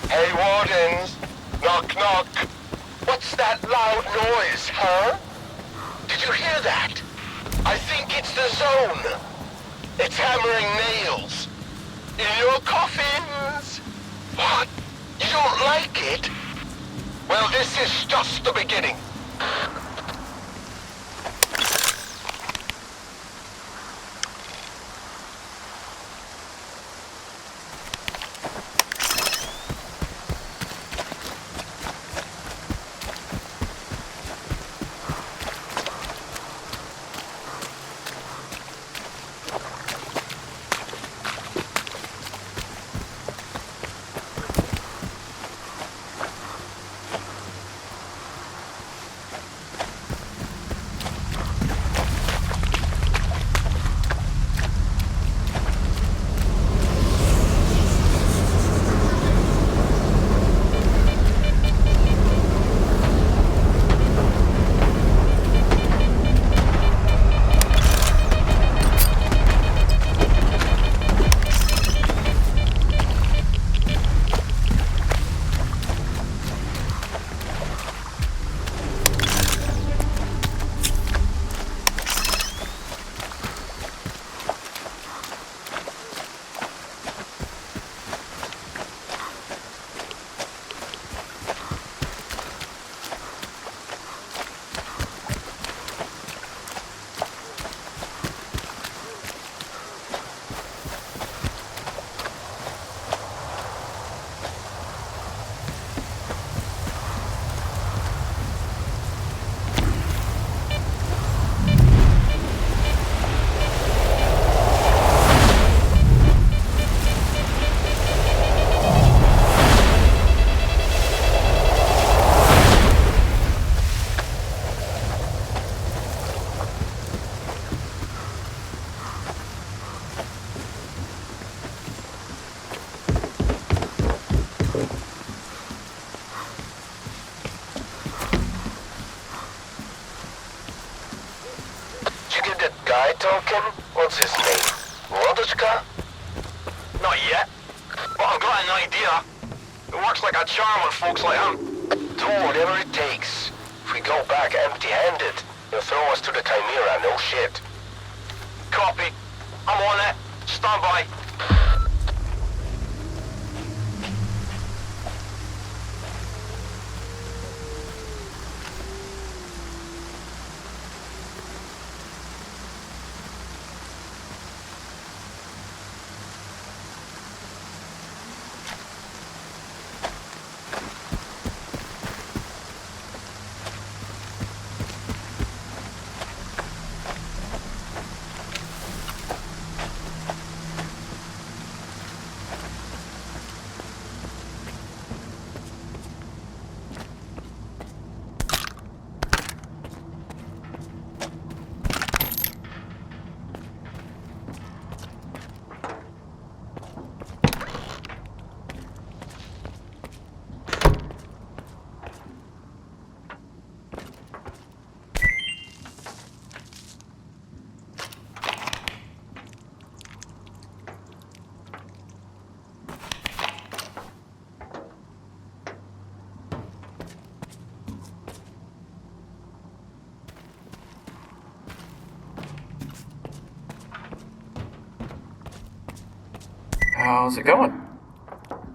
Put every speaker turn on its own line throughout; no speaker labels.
Hey, Wardens. Knock, knock. What's that loud noise, huh? Did you hear that? I think it's the zone. It's hammering nails. In your coffins. What? You don't like it? Well, this is just the beginning. Token? What's his name? Wodочка? Not yet. But I've got an idea. It works like a charm with folks like him. Do whatever it takes. If we go back empty-handed, he'll throw us to the Chimera, no shit. Copy. I'm on it. Stand by.
How's it going?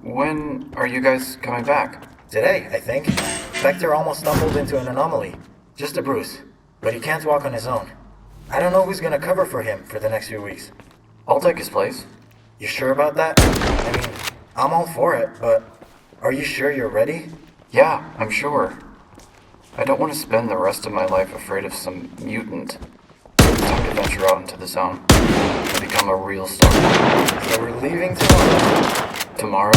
When are you guys coming back?
Today, I think. Spectre almost stumbled into an anomaly. Just a bruise. But he can't walk on his own. I don't know who's gonna cover for him for the next few weeks.
I'll take his place.
You sure about that? I mean, I'm all for it, but are you sure you're ready?
Yeah, I'm sure. I don't want to spend the rest of my life afraid of some mutant. It's time to venture out into the zone and become a real star.
So we're leaving tomorrow?
Tomorrow?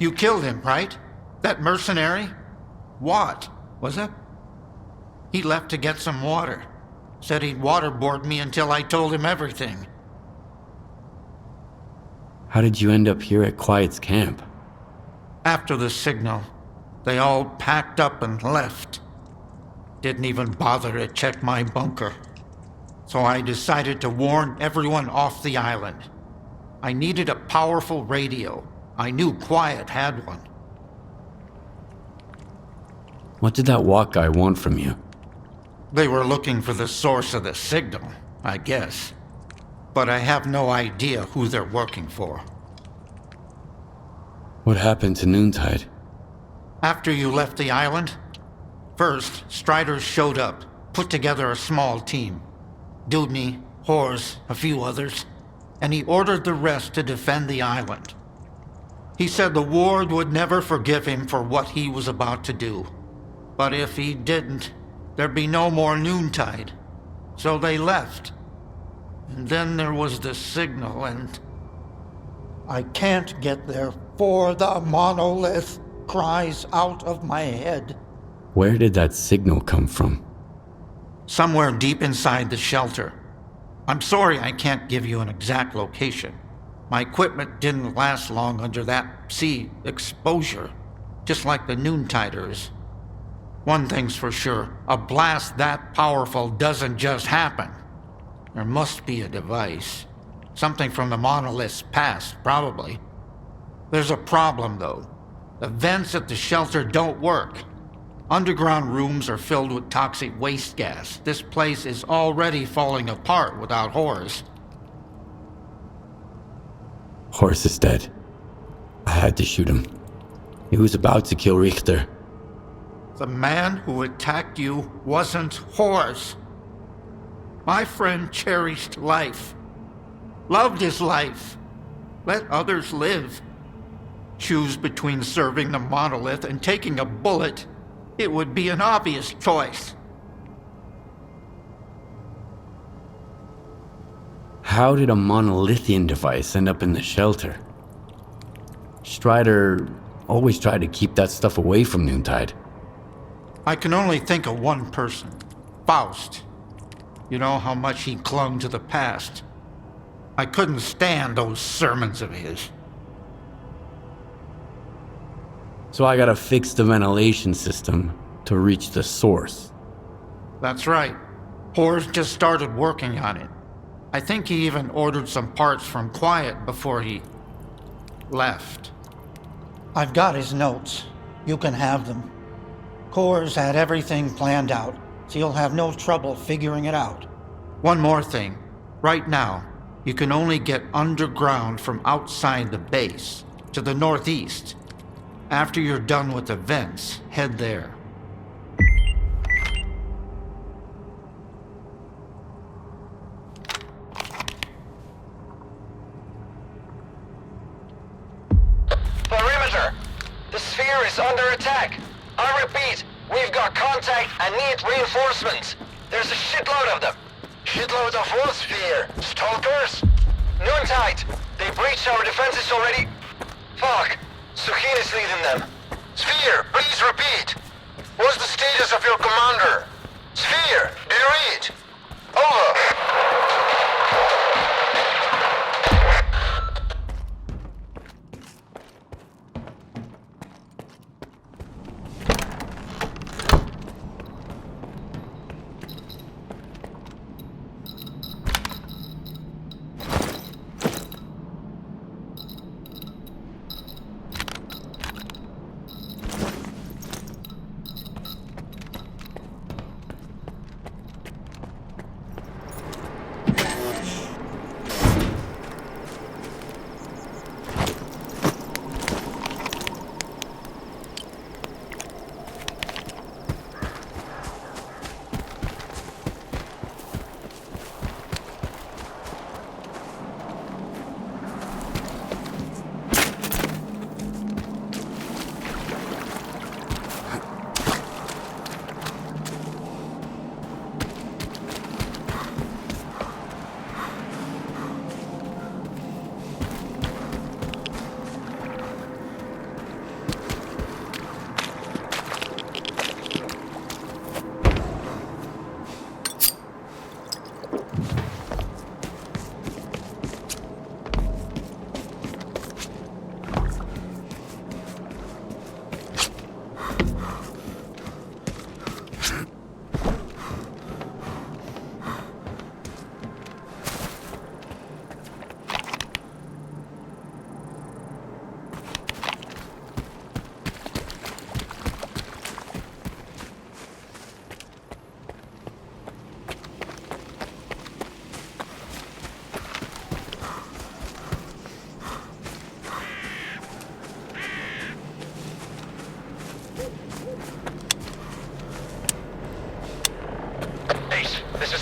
You killed him, right? That mercenary? What was it? He left to get some water. Said he'd waterboard me until I told him everything.
How did you end up here at Quiet's camp?
After the signal, they all packed up and left. Didn't even bother to check my bunker. So I decided to warn everyone off the island. I needed a powerful radio. I knew Quiet had one.
What did that walk guy want from you?
They were looking for the source of the signal, I guess. But I have no idea who they're working for.
What happened to Noontide?
After you left the island, first, Striders showed up, put together a small team. Dudney, Hors, a few others, and he ordered the rest to defend the island. He said the ward would never forgive him for what he was about to do. But if he didn't, there'd be no more Noontide. So they left. And then there was the signal, and I can't get there, for the monolith cries out of my head.
Where did that signal come from?
Somewhere deep inside the shelter. I'm sorry I can't give you an exact location. My equipment didn't last long under that sea exposure, just like the Noontiders. One thing's for sure, a blast that powerful doesn't just happen. There must be a device. Something from the monolith's past, probably. There's a problem, though. The vents at the shelter don't work. Underground rooms are filled with toxic waste gas. This place is already falling apart without Horus.
Horus is dead. I had to shoot him. He was about to kill Richter.
The man who attacked you wasn't Horus. My friend cherished life. Loved his life. Let others live. Choose between serving the monolith and taking a bullet. It would be an obvious choice.
How did a monolithian device end up in the shelter? Strider always tried to keep that stuff away from Noontide.
I can only think of one person. Faust. You know how much he clung to the past. I couldn't stand those sermons of his.
So I gotta fix the ventilation system to reach the source.
That's right. Horus just started working on it. I think he even ordered some parts from Quiet before he left. I've got his notes. You can have them. Core's had everything planned out, so you'll have no trouble figuring it out. One more thing. Right now, you can only get underground from outside the base, to the northeast. After you're done with the vents, head there.
Perimeter! The sphere is under attack! I repeat, we've got contact and need reinforcements. There's a shitload of them. Shitload of what sphere? Stalkers? Noontide! They breached our defenses already. Fuck! Sukin is leading them. Sphere, please repeat. What's the status of your commander? Sphere, do you read? Over.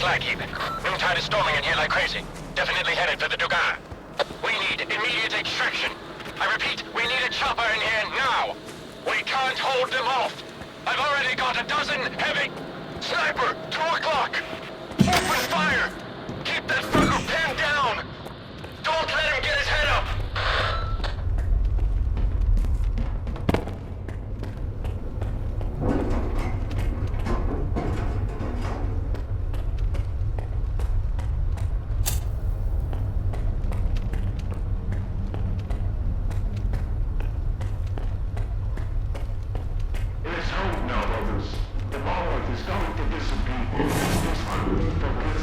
slag heap. Wind tide is storming in here like crazy. Definitely headed for the Dugan. We need immediate extraction. I repeat, we need a chopper in here now. We can't hold them off. I've already got a dozen heavy... Sniper, 2 o'clock. Open fire. Keep that fucker pinned down. Don't let him get his head up.
Let's hope now, brothers. The monarch is going to disappear. This one will progress.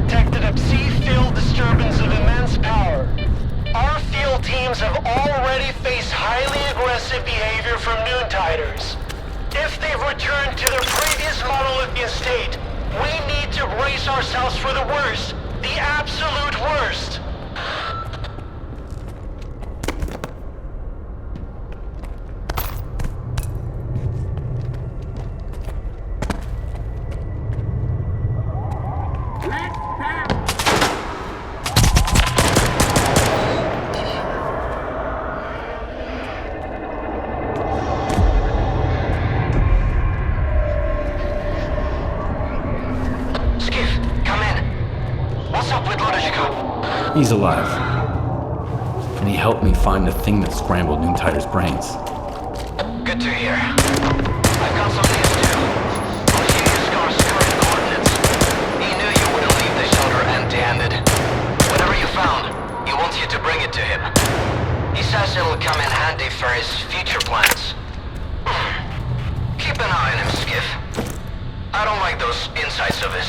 detected a sea-filled disturbance of immense power. Our field teams have already faced highly aggressive behavior from Noontiders. If they've returned to their previous monolithian state, we need to brace ourselves for the worst. The absolute worst.
He's alive. And he helped me find the thing that scrambled Noontider's brains.
Good to hear. I've got some news too. I'll give you Scar's current coordinates. He knew you wouldn't leave the shelter empty-handed. Whatever you found, he wants you to bring it to him. He says it'll come in handy for his future plans. Keep an eye on him, Skiff. I don't like those insights of his.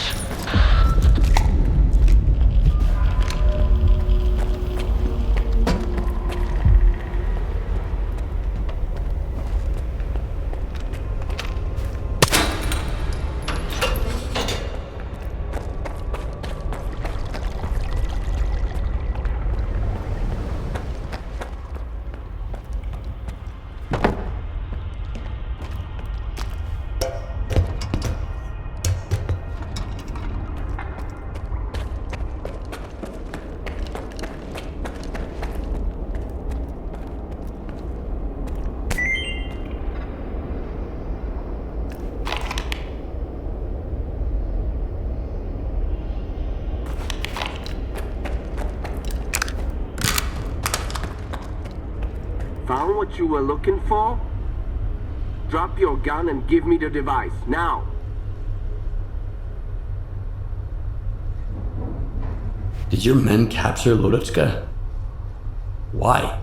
Found what you were looking for? Drop your gun and give me the device, now!
Did your men capture Lodotchka? Why?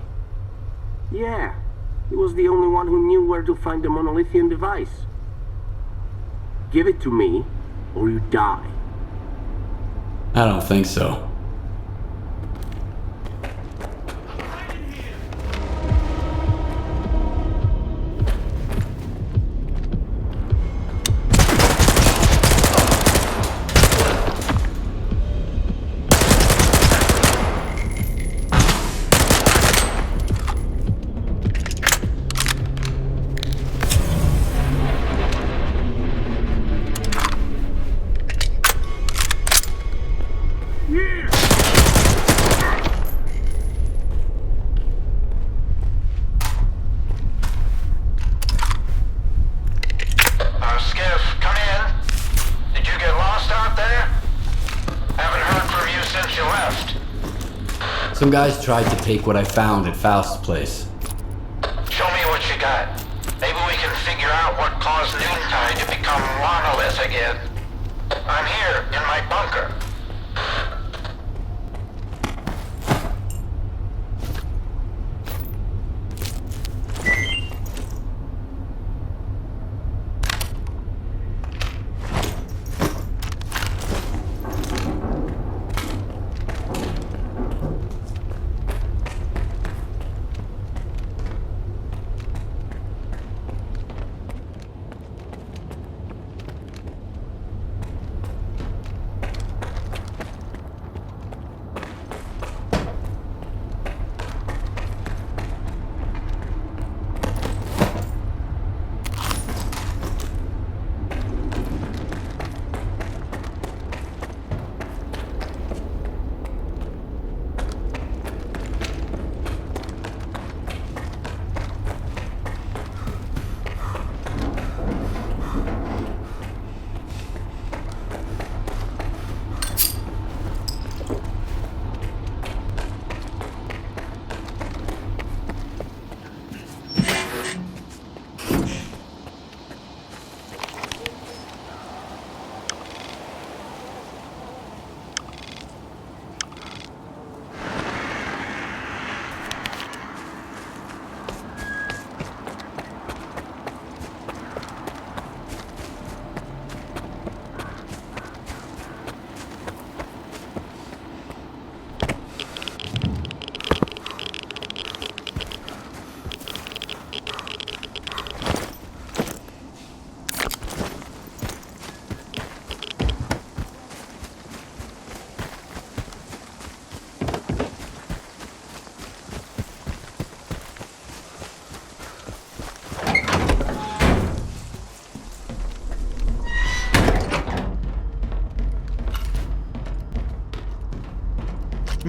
Yeah, he was the only one who knew where to find the monolithian device. Give it to me, or you die.
I don't think so. Some guys tried to take what I found at Faust's place.
Show me what you got. Maybe we can figure out what caused Noontide to become monolith again. I'm here, in my bunker.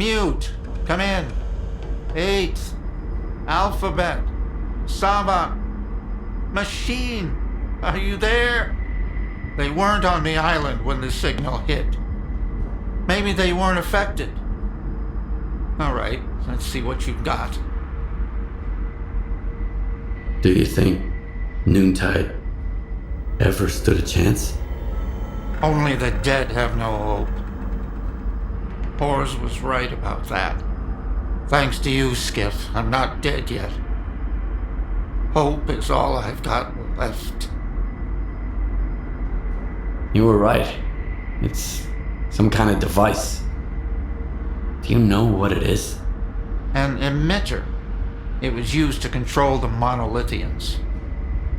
Mute. Come in. 8. Alphabet. Saba. Machine. Are you there? They weren't on the island when the signal hit. Maybe they weren't affected. All right, let's see what you've got.
Do you think Noontide ever stood a chance?
Only the dead have no hope. Hors was right about that. Thanks to you, Skiff, I'm not dead yet. Hope is all I've got left.
You were right. It's some kind of device. Do you know what it is?
An emitter. It was used to control the monolithians.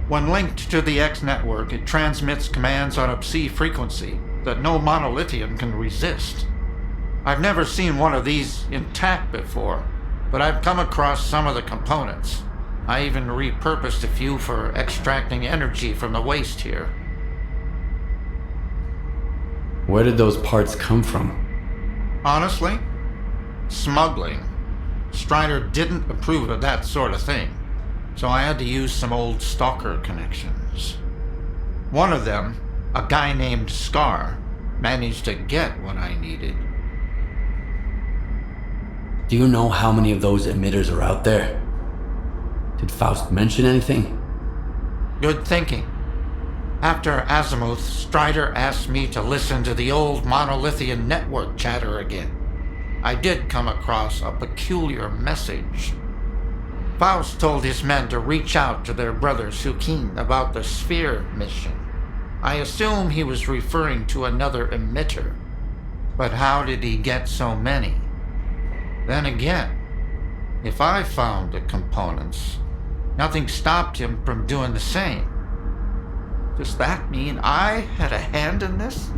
When linked to the X network, it transmits commands on a psi frequency that no monolithian can resist. I've never seen one of these intact before, but I've come across some of the components. I even repurposed a few for extracting energy from the waste here.
Where did those parts come from?
Honestly, smuggling. Strider didn't approve of that sort of thing, so I had to use some old STALKER connections. One of them, a guy named Scar, managed to get what I needed.
Do you know how many of those emitters are out there? Did Faust mention anything?
Good thinking. After Azimuth, Strider asked me to listen to the old monolithian network chatter again. I did come across a peculiar message. Faust told his men to reach out to their brother Sukin about the Sphere mission. I assume he was referring to another emitter. But how did he get so many? Then again, if I found the components, nothing stopped him from doing the same. Does that mean I had a hand in this?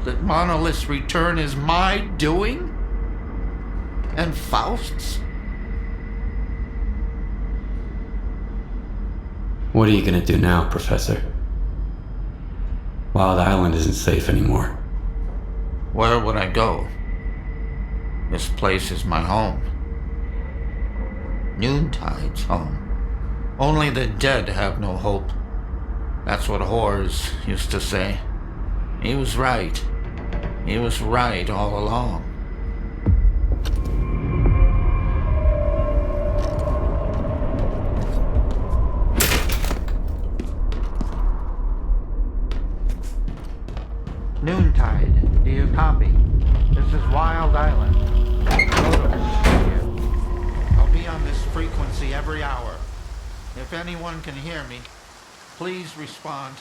That Monolith's return is my doing? And Faust's?
What are you gonna do now, Professor? Wild Island isn't safe anymore.
Where would I go? This place is my home. Noontide's home. Only the dead have no hope. That's what Hors used to say. He was right. He was right all along. Noontide, do you copy? This is Wild Island. I'll be on this frequency every hour. If anyone can hear me, please respond.